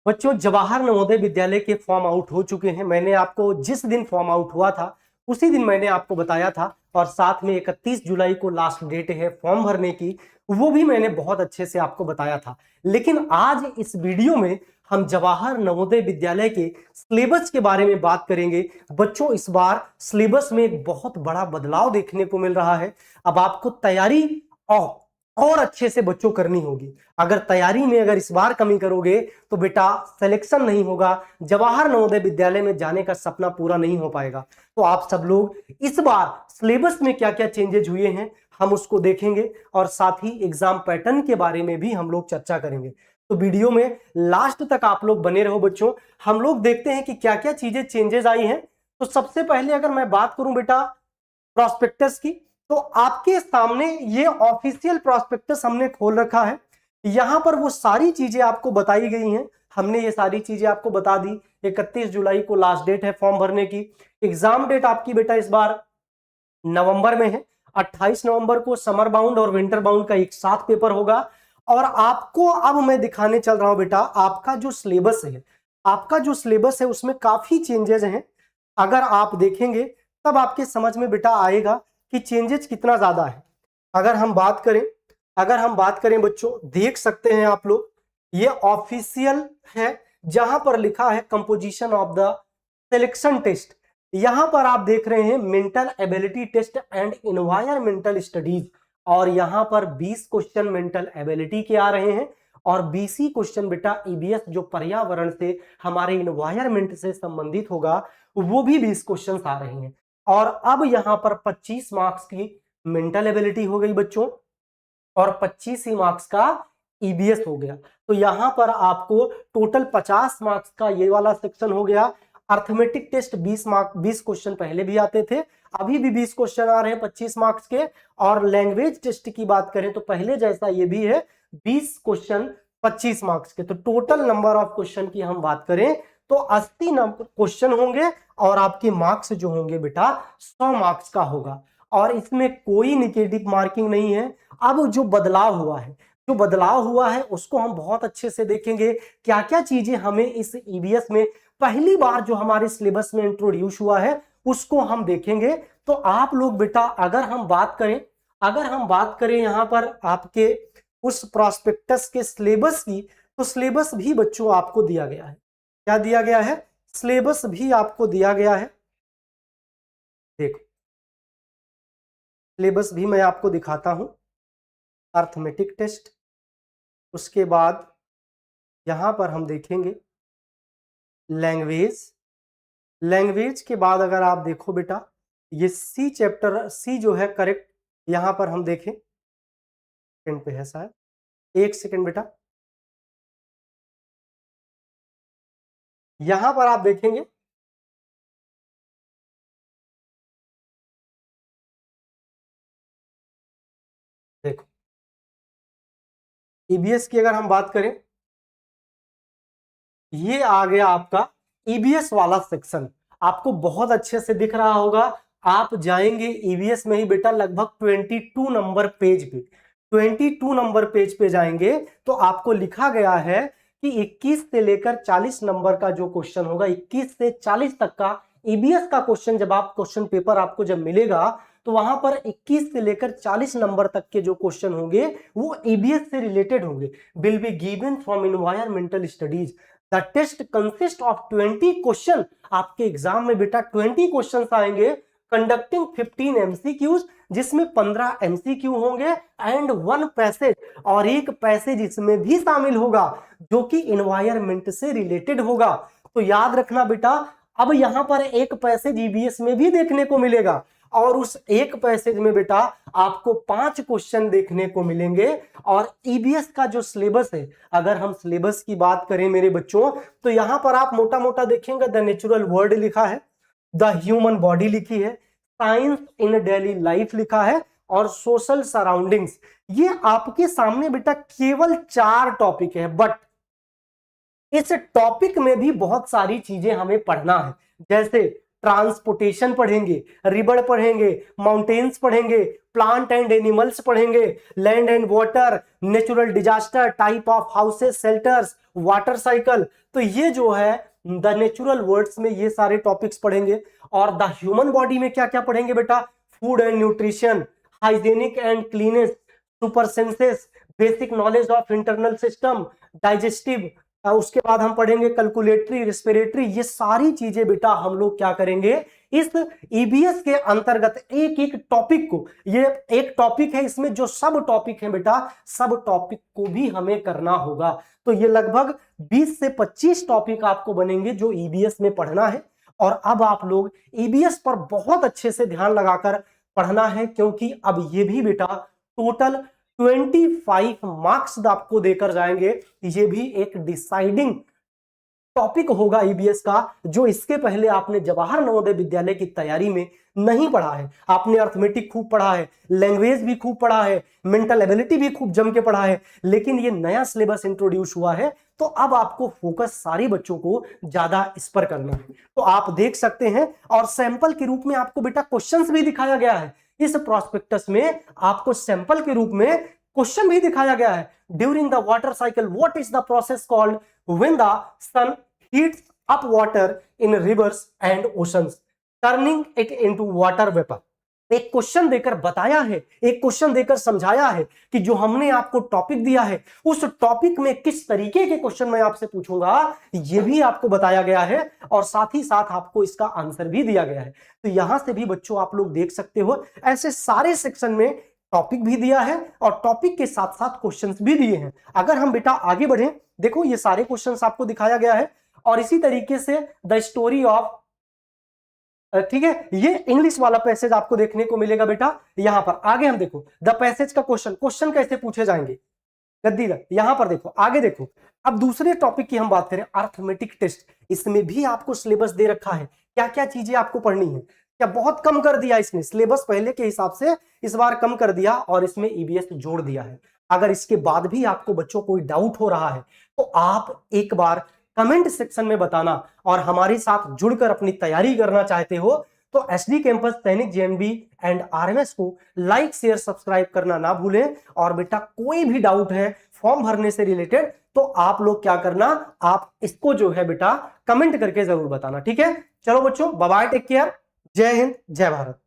बच्चों, जवाहर नवोदय विद्यालय के form out हो चुके हैं। मैंने आपको जिस दिन फॉर्म आउट हुआ था उसी दिन मैंने आपको बताया था, और साथ में 31 जुलाई को लास्ट डेट है फॉर्म भरने की, वो भी मैंने बहुत अच्छे से आपको बताया था। लेकिन आज इस वीडियो में हम जवाहर नवोदय विद्यालय के सिलेबस के बारे में बात करेंगे। बच्चों, इस बार सिलेबस में एक बहुत बड़ा बदलाव देखने को मिल रहा है। अब आपको तैयारी और अच्छे से बच्चों करनी होगी। अगर तैयारी में अगर इस बार कमी करोगे तो बेटा सिलेक्शन नहीं होगा, जवाहर नवोदय विद्यालय में जाने का सपना पूरा नहीं हो पाएगा। तो आप सब लोग इस बार सिलेबस में क्या क्या चेंजेज हुए हैं हम उसको देखेंगे, और साथ ही एग्जाम पैटर्न के बारे में भी हम लोग चर्चा करेंगे। तो वीडियो में लास्ट तक आप लोग बने रहो बच्चों। हम लोग देखते हैं कि क्या क्या चीजें चेंजेस आई हैं। तो सबसे पहले अगर मैं बात करूं बेटा प्रॉस्पेक्टस की, तो आपके सामने ये ऑफिशियल प्रॉस्पेक्टस हमने खोल रखा है। यहां पर वो सारी चीजें आपको बताई गई हैं, हमने ये सारी चीजें आपको बता दी। 31 जुलाई को लास्ट डेट है फॉर्म भरने की। एग्जाम डेट आपकी बेटा इस बार नवंबर में है। 28 नवंबर को समर बाउंड और विंटर बाउंड का एक साथ पेपर होगा। और आपको अब मैं दिखाने चल रहा हूं बेटा आपका जो सिलेबस है, आपका जो सिलेबस है उसमें काफी चेंजेस हैं। अगर आप देखेंगे तब आपके समझ में बेटा आएगा कि चेंजेस कितना ज्यादा है। अगर हम बात करें बच्चों, देख सकते हैं आप लोग, ये ऑफिशियल है जहां पर लिखा है composition of the selection test. यहां पर आप देख रहे हैं mental ability test and environmental studies, और यहां पर 20 क्वेश्चन मेंटल एबिलिटी के आ रहे हैं और 20 ही क्वेश्चन बेटा ईबीएस जो पर्यावरण से हमारे इन्वायरमेंट से संबंधित होगा वो भी 20 क्वेश्चन आ रहे हैं। और अब यहां पर 25 मार्क्स की मेंटल एबिलिटी हो गई बच्चों, और 25 ही मार्क्स का ईबीएस हो गया। तो यहां पर आपको टोटल 50 मार्क्स का ये वाला सेक्शन हो गया। अर्थमेटिक टेस्ट 20 क्वेश्चन पहले भी आते थे, अभी भी 20 क्वेश्चन आ रहे हैं 25 मार्क्स के। और लैंग्वेज टेस्ट की बात करें तो पहले जैसा ये भी है 20 क्वेश्चन 25 मार्क्स के। तो टोटल नंबर ऑफ क्वेश्चन की हम बात करें तो 80 क्वेश्चन होंगे, और आपके मार्क्स जो होंगे बेटा 100 मार्क्स का होगा, और इसमें कोई निगेटिव मार्किंग नहीं है। अब जो बदलाव हुआ है उसको हम बहुत अच्छे से देखेंगे। क्या क्या चीजें हमें इस ईबीएस में पहली बार जो हमारे सिलेबस में इंट्रोड्यूस हुआ है उसको हम देखेंगे। तो आप लोग बेटा अगर हम बात करें यहां पर आपके उस प्रोस्पेक्टस के सिलेबस की, तो सिलेबस भी बच्चों आपको दिया गया है। क्या दिया गया है? सिलेबस भी आपको दिया गया है। देखो, सिलेबस भी मैं आपको दिखाता हूं। अर्थमेटिक टेस्ट, उसके बाद यहां पर हम देखेंगे लैंग्वेज के बाद अगर आप देखो बेटा ये सी चैप्टर, सी जो है करेक्ट, यहां पर हम देखें सेकंड पे है शायद, एक सेकंड बेटा, यहां पर आप देखेंगे देखो ईबीएस की अगर हम बात करें, ये आ गया आपका ईबीएस वाला सेक्शन। आपको बहुत अच्छे से दिख रहा होगा। आप जाएंगे ईबीएस में ही बेटा लगभग 22 नंबर पेज पे, 22 नंबर पेज पे जाएंगे तो आपको लिखा गया है कि 21 से लेकर 40 नंबर का जो क्वेश्चन होगा, 21 से 40 तक का ईबीएस का क्वेश्चन, जब आप क्वेश्चन पेपर आपको जब मिलेगा तो वहां पर 21 से लेकर 40 नंबर तक के जो क्वेश्चन होंगे वो ईबीएस से रिलेटेड होंगे। Will be given from environmental studies. The test consist of 20 question. आपके एग्जाम में बेटा 20 क्वेश्चन आएंगे, कंडक्टिंग 15 एमसीक्यूज, जिसमें 15 एमसीक्यू होंगे एंड 1 पैसेज, और एक पैसेज इसमें भी शामिल होगा जो कि एनवायरमेंट से रिलेटेड होगा। तो याद रखना बेटा, अब यहां पर एक पैसेज ईबीएस में भी देखने को मिलेगा, और उस एक पैसेज में बेटा आपको 5 क्वेश्चन देखने को मिलेंगे। और ईबीएस का जो सिलेबस है, अगर हम सिलेबस की बात करें मेरे बच्चों, तो यहां पर आप मोटा मोटा देखेंगे द नेचुरल वर्ल्ड लिखा है, द ह्यूमन बॉडी लिखी है, साइंस इन डेली लाइफ लिखा है, और सोशल सराउंडिंग्स। ये आपके सामने बेटा केवल 4 टॉपिक है, बट इस टॉपिक में भी बहुत सारी चीजें हमें पढ़ना है। जैसे ट्रांसपोर्टेशन पढ़ेंगे, रिवर पढ़ेंगे, माउंटेन्स पढ़ेंगे, प्लांट एंड एनिमल्स पढ़ेंगे, land and water, natural disaster, type of houses, shelters, water cycle. तो ये जो है द नेचुरल वर्ड्स में ये सारे टॉपिक्स पढ़ेंगे। और द ह्यूमन बॉडी में क्या क्या पढ़ेंगे बेटा, food and nutrition, hygienic and cleanness, super senses, basic knowledge of internal system, digestive, उसके बाद हम पढ़ेंगे कैलकुलेटरी, रेस्पिरेटरी। ये सारी चीजें बेटा हम लोग क्या करेंगे इस ईबीएस के अंतर्गत एक एक टॉपिक को, ये एक टॉपिक है, इसमें जो सब टॉपिक है बेटा सब टॉपिक को भी हमें करना होगा। तो ये लगभग 20 से 25 टॉपिक आपको बनेंगे जो ईबीएस में पढ़ना है। और अब आप लोग ईबीएस पर बहुत अच्छे से ध्यान लगाकर पढ़ना है, क्योंकि अब ये भी बेटा टोटल 25 मार्क्स आपको देकर जाएंगे। ये भी एक डिसाइडिंग टॉपिक होगा ईबीएस का, जो इसके पहले आपने जवाहर नवोदय विद्यालय की तैयारी में नहीं पढ़ा है। आपने अर्थमेटिक खूब पढ़ा है, लैंग्वेज भी खूब पढ़ा है, मेंटल एबिलिटी भी खूब जम के पढ़ा है, लेकिन ये नया सिलेबस इंट्रोड्यूस हुआ है, तो अब आपको फोकस सारे बच्चों को ज्यादा इस पर करना है। तो आप देख सकते हैं, और सैंपल के रूप में आपको बेटा क्वेश्चंस भी दिखाया गया है। इस प्रोस्पेक्टस में आपको सैंपल के रूप में क्वेश्चन भी दिखाया गया है। During the water cycle what is the process called when the sun heats up water in rivers and oceans turning it into water vapour. एक क्वेश्चन देकर बताया है, एक क्वेश्चन देकर समझाया है कि जो हमने आपको टॉपिक दिया है उस टॉपिक में किस तरीके के क्वेश्चन मैं आपसे पूछूंगा, यह भी आपको बताया गया है, और साथ ही साथ आपको इसका आंसर भी दिया गया है। तो यहां से भी बच्चों आप लोग देख सकते हो, ऐसे सारे सेक्शन में टॉपिक भी दिया है और टॉपिक के साथ साथ क्वेश्चंस भी दिए हैं। अगर हम बेटा आगे बढ़े, देखो ये सारे क्वेश्चंस आपको दिखाया गया है, और इसी तरीके से द स्टोरी ऑफ, ठीक है, ये इंग्लिश वाला पैसेज आपको देखने को मिलेगा बेटा। यहां पर आगे हम देखो द पैसेज का क्वेश्चन कैसे पूछे जाएंगे, गद्दीदार। यहां पर देखो आगे देखो, अब दूसरे टॉपिक की हम बात करें, अर्थमेटिक टेस्ट। इसमें भी आपको सिलेबस दे रखा है, क्या क्या चीजें आपको पढ़नी है। क्या बहुत कम कर दिया इसने सिलेबस, पहले के हिसाब से इस बार कम कर दिया और इसमें ईबीएस जोड़ दिया है। अगर इसके बाद भी आपको बच्चों कोई डाउट हो रहा है तो आप एक बार कमेंट सेक्शन में बताना, और हमारे साथ जुड़कर अपनी तैयारी करना चाहते हो तो एसडी कैंपस सैनिक जेएनबी एंड आरएमएस को लाइक शेयर सब्सक्राइब करना ना भूलें। और बेटा कोई भी डाउट है फॉर्म भरने से रिलेटेड तो आप लोग क्या करना, आप इसको जो है बेटा कमेंट करके जरूर बताना, ठीक है। चलो बच्चों, बाय बाय, टेक केयर, जय हिंद, जय भारत।